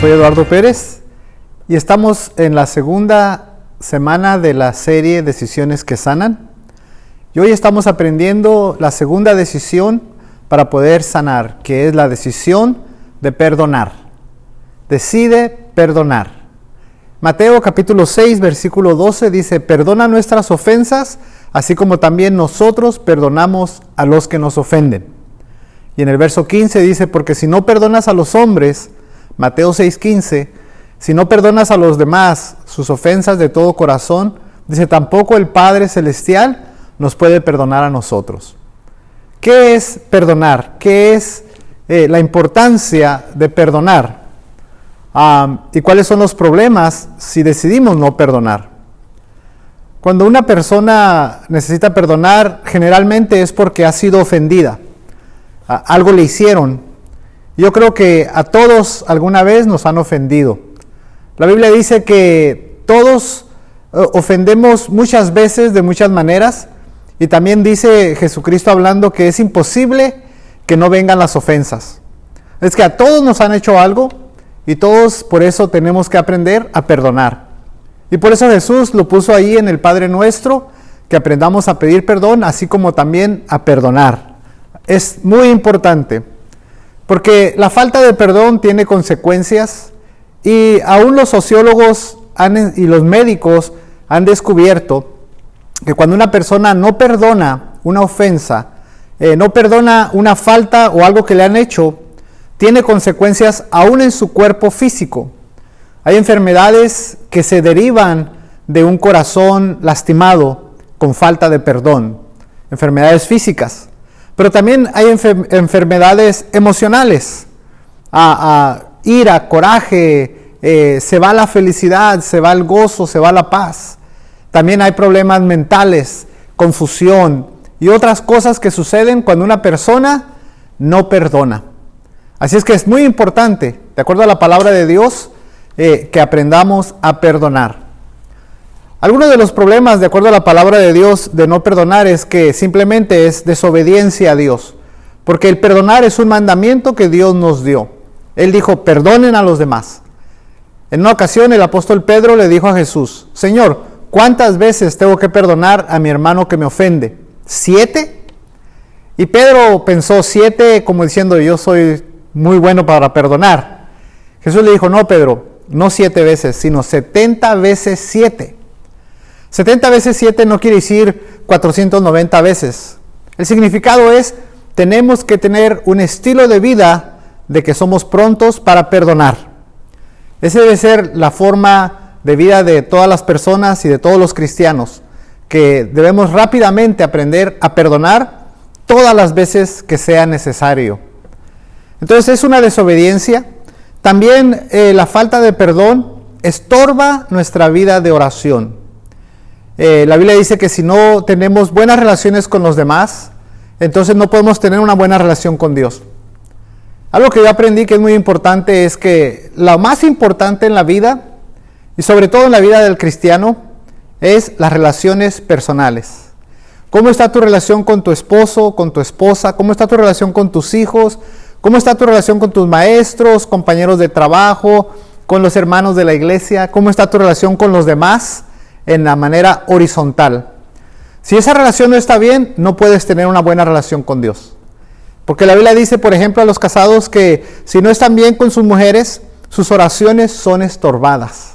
Soy Eduardo Pérez y estamos en la segunda semana de la serie Decisiones que Sanan. Y hoy estamos aprendiendo la segunda decisión para poder sanar, que es la decisión de perdonar. Decide perdonar. Mateo capítulo 6, versículo 12 dice: perdona nuestras ofensas, así como también nosotros perdonamos a los que nos ofenden. Y en el verso 15 dice: porque si no perdonas a los hombres, Mateo 6:15, si no perdonas a los demás sus ofensas de todo corazón, dice, tampoco el Padre Celestial nos puede perdonar a nosotros. ¿Qué es perdonar? ¿Qué es la importancia de perdonar? ¿Y cuáles son los problemas si decidimos no perdonar? Cuando una persona necesita perdonar, generalmente es porque ha sido ofendida. Algo le hicieron. Yo creo que a todos alguna vez nos han ofendido. La Biblia dice que todos ofendemos muchas veces de muchas maneras, y también dice Jesucristo hablando que es imposible que no vengan las ofensas. Es que a todos nos han hecho algo y todos por eso tenemos que aprender a perdonar. Y por eso Jesús lo puso ahí en el Padre Nuestro, que aprendamos a pedir perdón, así como también a perdonar. Es muy importante. Porque la falta de perdón tiene consecuencias y aún los sociólogos y los médicos han descubierto que cuando una persona no perdona una ofensa, no perdona una falta o algo que le han hecho, tiene consecuencias aún en su cuerpo físico. Hay enfermedades que se derivan de un corazón lastimado con falta de perdón, enfermedades físicas. Pero también hay enfermedades emocionales, ira, coraje, se va la felicidad, se va el gozo, se va la paz. También hay problemas mentales, confusión y otras cosas que suceden cuando una persona no perdona. Así es que es muy importante, de acuerdo a la palabra de Dios, que aprendamos a perdonar. Algunos de los problemas, de acuerdo a la palabra de Dios, de no perdonar es que simplemente es desobediencia a Dios. Porque el perdonar es un mandamiento que Dios nos dio. Él dijo, perdonen a los demás. En una ocasión el apóstol Pedro le dijo a Jesús, Señor, ¿cuántas veces tengo que perdonar a mi hermano que me ofende? ¿7? Y Pedro pensó 7 como diciendo, yo soy muy bueno para perdonar. Jesús le dijo, no, Pedro, no 7 veces, sino 70 veces 7. 70 veces 7 no quiere decir 490 veces. El significado es, tenemos que tener un estilo de vida de que somos prontos para perdonar. Esa debe ser la forma de vida de todas las personas y de todos los cristianos, que debemos rápidamente aprender a perdonar todas las veces que sea necesario. Entonces es una desobediencia. También la falta de perdón estorba nuestra vida de oración. La Biblia dice que si no tenemos buenas relaciones con los demás, entonces no podemos tener una buena relación con Dios. Algo que yo aprendí que es muy importante es que lo más importante en la vida, y sobre todo en la vida del cristiano, es las relaciones personales. ¿Cómo está tu relación con tu esposo, con tu esposa? ¿Cómo está tu relación con tus hijos? ¿Cómo está tu relación con tus maestros, compañeros de trabajo, con los hermanos de la iglesia? ¿Cómo está tu relación con los demás? En la manera horizontal. Si esa relación no está bien, no puedes tener una buena relación con Dios. Porque la Biblia dice, por ejemplo, a los casados que si no están bien con sus mujeres, sus oraciones son estorbadas.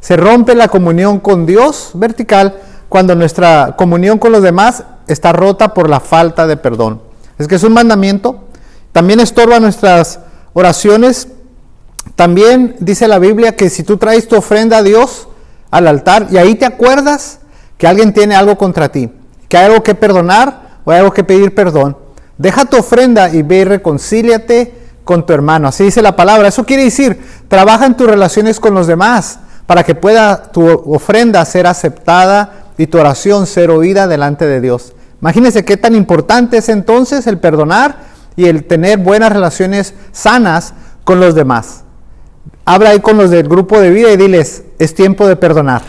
Se rompe la comunión con Dios vertical cuando nuestra comunión con los demás está rota por la falta de perdón. Es que es un mandamiento. También estorba nuestras oraciones. También dice la Biblia que si tú traes tu ofrenda a Dios, al altar, y ahí te acuerdas que alguien tiene algo contra ti, que hay algo que perdonar o hay algo que pedir perdón, deja tu ofrenda y ve y reconcíliate con tu hermano. Así dice la palabra. Eso quiere decir, trabaja en tus relaciones con los demás para que pueda tu ofrenda ser aceptada y tu oración ser oída delante de Dios. Imagínense qué tan importante es entonces el perdonar y el tener buenas relaciones sanas con los demás. Habla ahí con los del grupo de vida y diles, es tiempo de perdonar.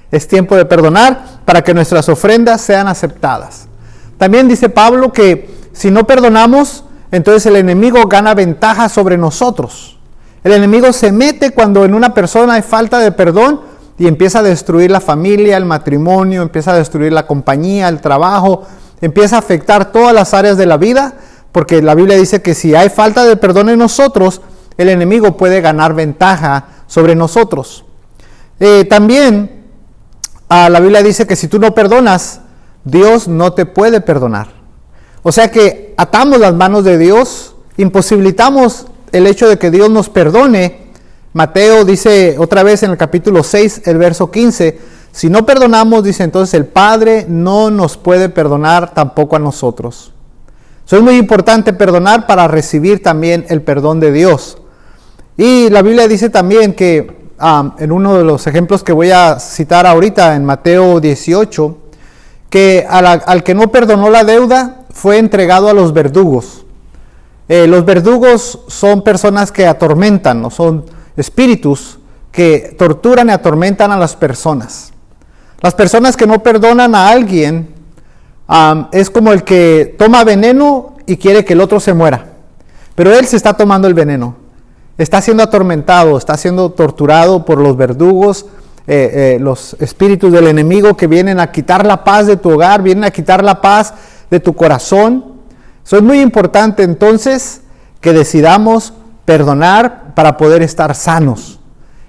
Es tiempo de perdonar para que nuestras ofrendas sean aceptadas. También dice Pablo que si no perdonamos, entonces el enemigo gana ventaja sobre nosotros. El enemigo se mete cuando en una persona hay falta de perdón y empieza a destruir la familia, el matrimonio, empieza a destruir la compañía, el trabajo, empieza a afectar todas las áreas de la vida, porque la Biblia dice que si hay falta de perdón en nosotros, el enemigo puede ganar ventaja sobre nosotros. También la Biblia dice que si tú no perdonas, Dios no te puede perdonar. O sea que atamos las manos de Dios, imposibilitamos el hecho de que Dios nos perdone. Mateo dice otra vez en el capítulo 6, el verso 15, si no perdonamos, dice entonces el Padre no nos puede perdonar tampoco a nosotros. Eso es muy importante, perdonar para recibir también el perdón de Dios. Y la Biblia dice también que en uno de los ejemplos que voy a citar ahorita en Mateo 18, que al que no perdonó la deuda fue entregado a los verdugos. Los verdugos son personas que atormentan, no son espíritus que torturan y atormentan a las personas. Las personas que no perdonan a alguien es como el que toma veneno y quiere que el otro se muera, pero él se está tomando el veneno, está siendo atormentado, está siendo torturado por los verdugos, los espíritus del enemigo que vienen a quitar la paz de tu hogar, vienen a quitar la paz de tu corazón. Eso es muy importante entonces que decidamos perdonar para poder estar sanos.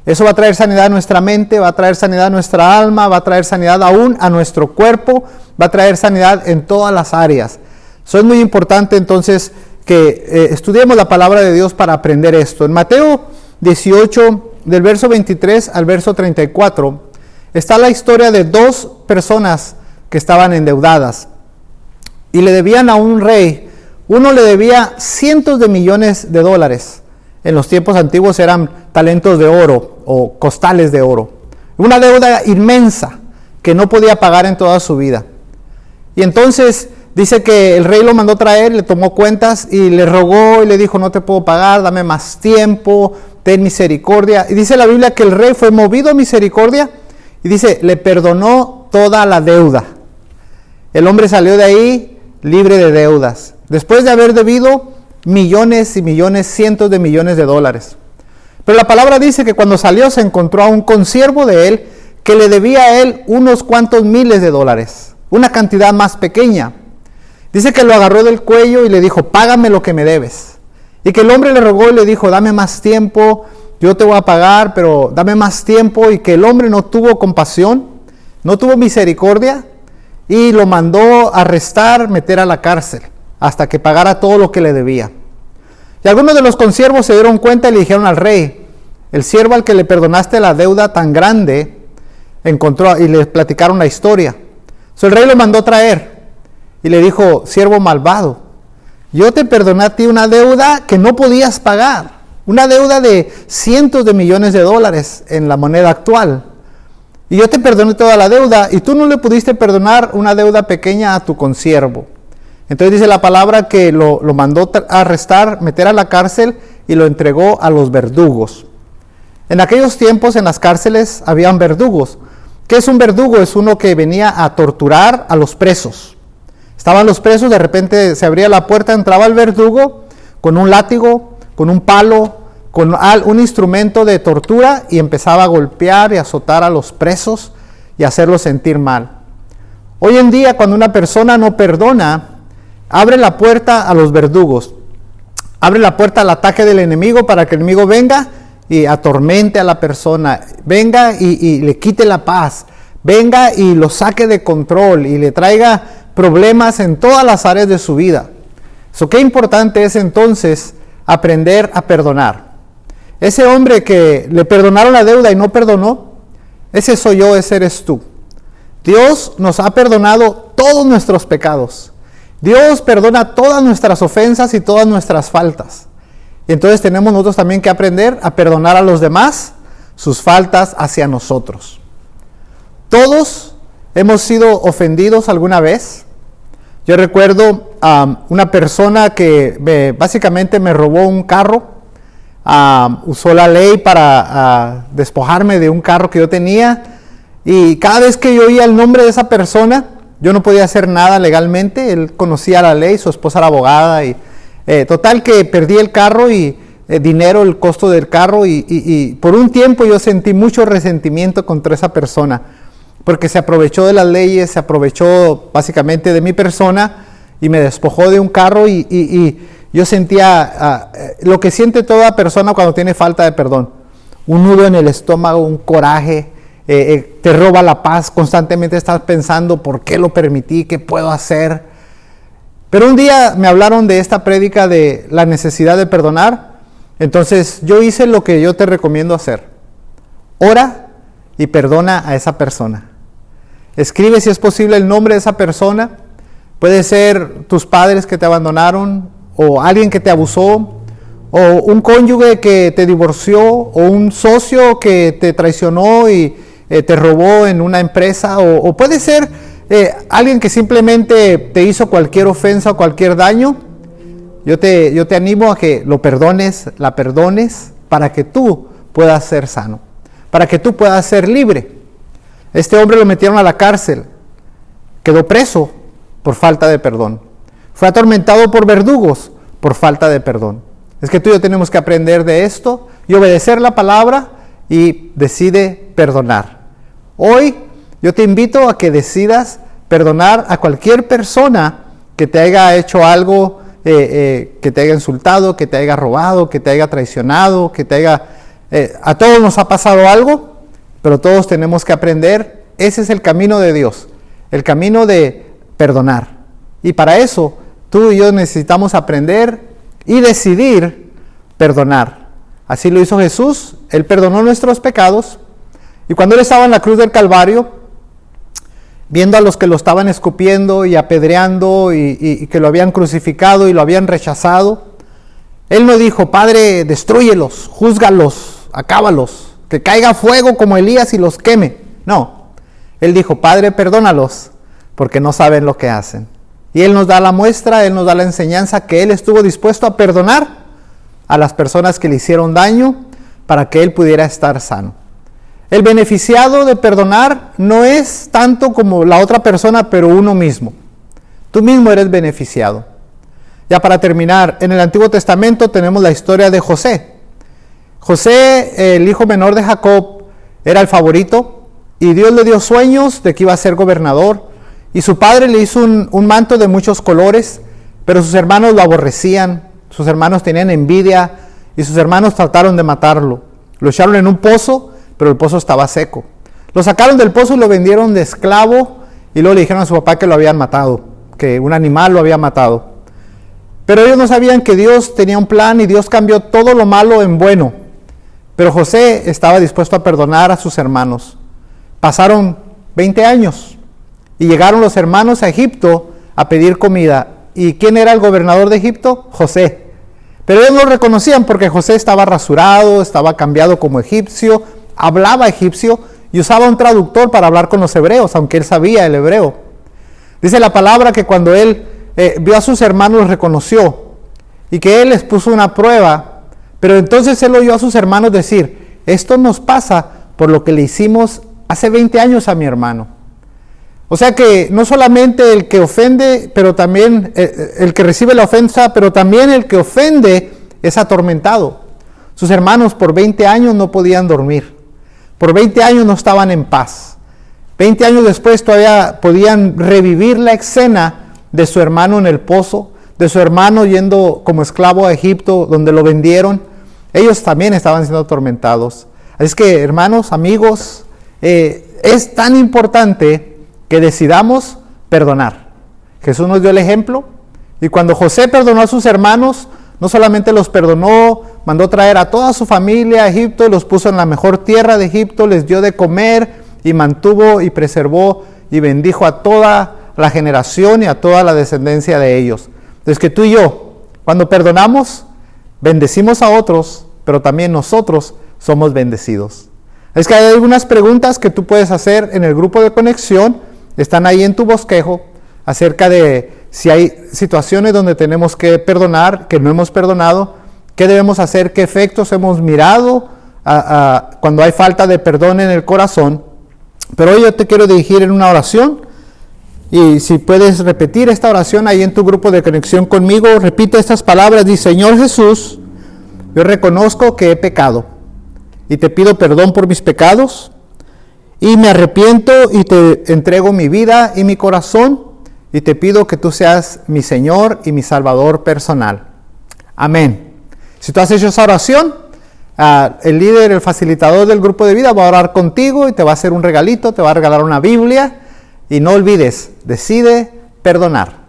Eso va a traer sanidad a nuestra mente, va a traer sanidad a nuestra alma, va a traer sanidad aún a nuestro cuerpo, va a traer sanidad en todas las áreas. Eso es muy importante entonces que estudiemos la palabra de Dios para aprender esto. En Mateo 18, del verso 23 al verso 34, está la historia de dos personas que estaban endeudadas y le debían a un rey. Uno le debía cientos de millones de dólares. En los tiempos antiguos eran talentos de oro o costales de oro. Una deuda inmensa que no podía pagar en toda su vida. Y entonces dice que el rey lo mandó traer, le tomó cuentas y le rogó y le dijo, no te puedo pagar, dame más tiempo, ten misericordia. Y dice la Biblia que el rey fue movido a misericordia y dice, le perdonó toda la deuda. El hombre salió de ahí libre de deudas, después de haber debido millones y millones, cientos de millones de dólares. Pero la palabra dice que cuando salió se encontró a un consiervo de él que le debía a él unos cuantos miles de dólares, una cantidad más pequeña. Dice que lo agarró del cuello y le dijo, págame lo que me debes. Y que el hombre le rogó y le dijo, dame más tiempo, yo te voy a pagar, pero dame más tiempo. Y que el hombre no tuvo compasión, no tuvo misericordia y lo mandó arrestar, meter a la cárcel, hasta que pagara todo lo que le debía. Y algunos de los consiervos se dieron cuenta y le dijeron al rey, el siervo al que le perdonaste la deuda tan grande, encontró, y le platicaron la historia. El rey lo mandó traer y le dijo, siervo malvado, yo te perdoné a ti una deuda que no podías pagar, una deuda de cientos de millones de dólares en la moneda actual. Y yo te perdoné toda la deuda y tú no le pudiste perdonar una deuda pequeña a tu consiervo. Entonces dice la palabra que lo mandó a arrestar, meter a la cárcel y lo entregó a los verdugos. En aquellos tiempos en las cárceles habían verdugos. ¿Qué es un verdugo? Es uno que venía a torturar a los presos. Estaban los presos, de repente se abría la puerta, entraba el verdugo con un látigo, con un palo, con un instrumento de tortura y empezaba a golpear y azotar a los presos y hacerlos sentir mal. Hoy en día, cuando una persona no perdona, abre la puerta a los verdugos, abre la puerta al ataque del enemigo para que el enemigo venga y atormente a la persona, venga y le quite la paz, venga y lo saque de control y le traiga problemas en todas las áreas de su vida. Qué importante es entonces aprender a perdonar. Ese hombre que le perdonaron la deuda y no perdonó, ese soy yo, ese eres tú. Dios nos ha perdonado todos nuestros pecados. Dios perdona todas nuestras ofensas y todas nuestras faltas. Y entonces tenemos nosotros también que aprender a perdonar a los demás sus faltas hacia nosotros. Todos hemos sido ofendidos alguna vez. Yo recuerdo a una persona que básicamente me robó un carro. Usó la ley para despojarme de un carro que yo tenía. Y cada vez que yo oía el nombre de esa persona, yo no podía hacer nada legalmente. Él conocía la ley, su esposa era abogada y total que perdí el carro y dinero, el costo del carro, y por un tiempo yo sentí mucho resentimiento contra esa persona, porque se aprovechó de las leyes, se aprovechó básicamente de mi persona y me despojó de un carro, y yo sentía lo que siente toda persona cuando tiene falta de perdón: un nudo en el estómago, un coraje, te roba la paz, constantemente estás pensando ¿por qué lo permití? ¿Qué puedo hacer? Pero un día me hablaron de esta prédica de la necesidad de perdonar. Entonces yo hice lo que yo te recomiendo hacer: ora y perdona a esa persona. Escribe, si es posible, el nombre de esa persona. Puede ser tus padres que te abandonaron, o alguien que te abusó, o un cónyuge que te divorció, o un socio que te traicionó y te robó en una empresa, o puede ser alguien que simplemente te hizo cualquier ofensa o cualquier daño. Yo te animo a que lo perdones, la perdones, para que tú puedas ser sano, para que tú puedas ser libre. Este hombre lo metieron a la cárcel, quedó preso por falta de perdón. Fue atormentado por verdugos por falta de perdón. Es que tú y yo tenemos que aprender de esto y obedecer la palabra, y decide perdonar. Hoy yo te invito a que decidas perdonar a cualquier persona que te haya hecho algo, que te haya insultado, que te haya robado, que te haya traicionado, que te haya... a todos nos ha pasado algo, pero todos tenemos que aprender. Ese es el camino de Dios, el camino de perdonar. Y para eso tú y yo necesitamos aprender y decidir perdonar. Así lo hizo Jesús. Él perdonó nuestros pecados, y cuando Él estaba en la cruz del Calvario, viendo a los que lo estaban escupiendo y apedreando y que lo habían crucificado y lo habían rechazado, Él no dijo: Padre, destrúyelos, júzgalos, acábalos, que caiga fuego como Elías y los queme. No, Él dijo: Padre, perdónalos, porque no saben lo que hacen. Y Él nos da la muestra, Él nos da la enseñanza que Él estuvo dispuesto a perdonar a las personas que le hicieron daño para que Él pudiera estar sano. El beneficiado de perdonar no es tanto como la otra persona, pero uno mismo. Tú mismo eres beneficiado. Ya para terminar, en el Antiguo Testamento tenemos la historia de José. José, el hijo menor de Jacob, era el favorito, y Dios le dio sueños de que iba a ser gobernador, y su padre le hizo un manto de muchos colores, pero sus hermanos lo aborrecían, sus hermanos tenían envidia, y sus hermanos trataron de matarlo. Lo echaron en un pozo, pero el pozo estaba seco. Lo sacaron del pozo y lo vendieron de esclavo, y luego le dijeron a su papá que lo habían matado, que un animal lo había matado. Pero ellos no sabían que Dios tenía un plan, y Dios cambió todo lo malo en bueno. Pero José estaba dispuesto a perdonar a sus hermanos. Pasaron 20 años y llegaron los hermanos a Egipto a pedir comida. ¿Y quién era el gobernador de Egipto? José. Pero ellos no lo reconocían porque José estaba rasurado, estaba cambiado como egipcio, hablaba egipcio y usaba un traductor para hablar con los hebreos, aunque él sabía el hebreo. Dice la palabra que cuando él vio a sus hermanos, los reconoció, y que él les puso una prueba, pero entonces él oyó a sus hermanos decir: esto nos pasa por lo que le hicimos hace 20 años a mi hermano. O sea que no solamente el que ofende, pero también el que recibe la ofensa, pero también el que ofende es atormentado. Sus hermanos por 20 años no podían dormir. Por 20 años no estaban en paz. 20 años después todavía podían revivir la escena de su hermano en el pozo, de su hermano yendo como esclavo a Egipto, donde lo vendieron. Ellos también estaban siendo atormentados. Así que, hermanos, amigos, es tan importante que decidamos perdonar. Jesús nos dio el ejemplo, y cuando José perdonó a sus hermanos, no solamente los perdonó, mandó traer a toda su familia a Egipto, los puso en la mejor tierra de Egipto, les dio de comer y mantuvo y preservó y bendijo a toda la generación y a toda la descendencia de ellos. Entonces, que tú y yo, cuando perdonamos, bendecimos a otros, pero también nosotros somos bendecidos. Es que hay algunas preguntas que tú puedes hacer en el grupo de conexión, están ahí en tu bosquejo, acerca de si hay situaciones donde tenemos que perdonar, que no hemos perdonado, qué debemos hacer, qué efectos hemos mirado cuando hay falta de perdón en el corazón. Pero hoy yo te quiero dirigir en una oración, y si puedes repetir esta oración ahí en tu grupo de conexión conmigo, repite estas palabras: dice: Señor Jesús, yo reconozco que he pecado y te pido perdón por mis pecados y me arrepiento y te entrego mi vida y mi corazón y te pido que tú seas mi Señor y mi Salvador personal. Amén. Si tú has hecho esa oración, el líder, el facilitador del grupo de vida va a orar contigo y te va a hacer un regalito, te va a regalar una Biblia y no olvides, decide perdonar.